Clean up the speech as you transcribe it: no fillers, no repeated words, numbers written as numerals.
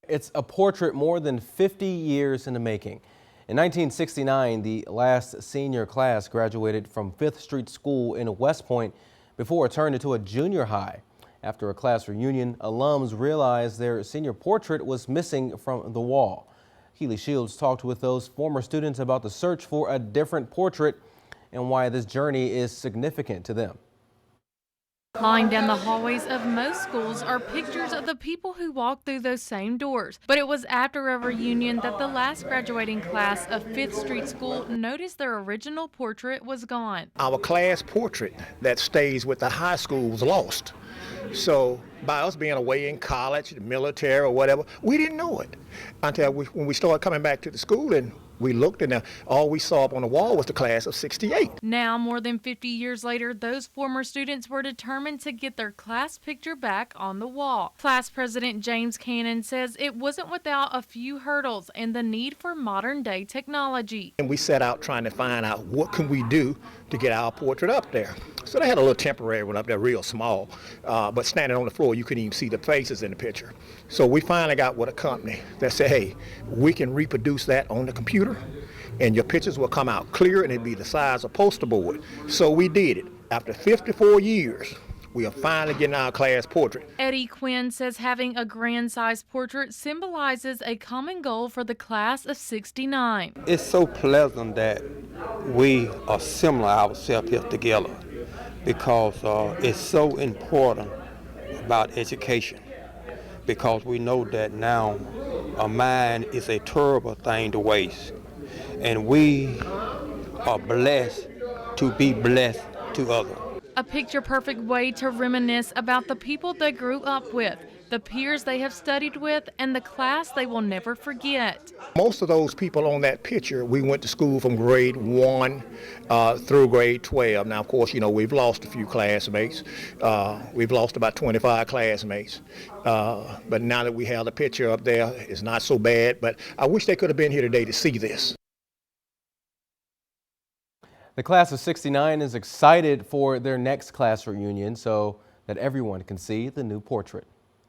It's a portrait more than 50 years in the making. In 1969, the last senior class graduated from 5th Street School in West Point before it turned into a junior high. After a class reunion, alums realized their senior portrait was missing from the wall. Keely Shields talked with those former students about the search for a different portrait and why this journey is significant to them. Lying down the hallways of most schools are pictures of the people who walked through those same doors. But it was after a reunion that the last graduating class of 5th Street School noticed their original portrait was gone. Our class portrait that stays with the high school was lost. So by us being away in college, the military or whatever, we didn't know it until when we started coming back to the school and we looked and all we saw up on the wall was the class of '68. Now, more than 50 years later, those former students were determined to get their class picture back on the wall. Class President James Cannon says it wasn't without a few hurdles and the need for modern day technology. And we set out trying to find out what can we do to get our portrait up there. So they had a little temporary one up there, real small, but standing on the floor, you couldn't even see the faces in the picture. So we finally got with a company that said, hey, we can reproduce that on the computer, and your pictures will come out clear, and it'd be the size of poster board. So we did it. After 54 years, we are finally getting our class portrait. Eddie Quinn says having a grand-sized portrait symbolizes a common goal for the class of '69. It's so pleasant that we assemble ourselves here together because it's so important about education, because we know that now a mind is a terrible thing to waste, and we are blessed to be blessed to others. A picture-perfect way to reminisce about the people they grew up with, the peers they have studied with, and the class they will never forget. Most of those people on that picture, we went to school from grade 1 through grade 12. Now, of course, you know, we've lost a few classmates. We've lost about 25 classmates. But now that we have the picture up there, it's not so bad. But I wish they could have been here today to see this. The class of '69 is excited for their next class reunion so that everyone can see the new portrait.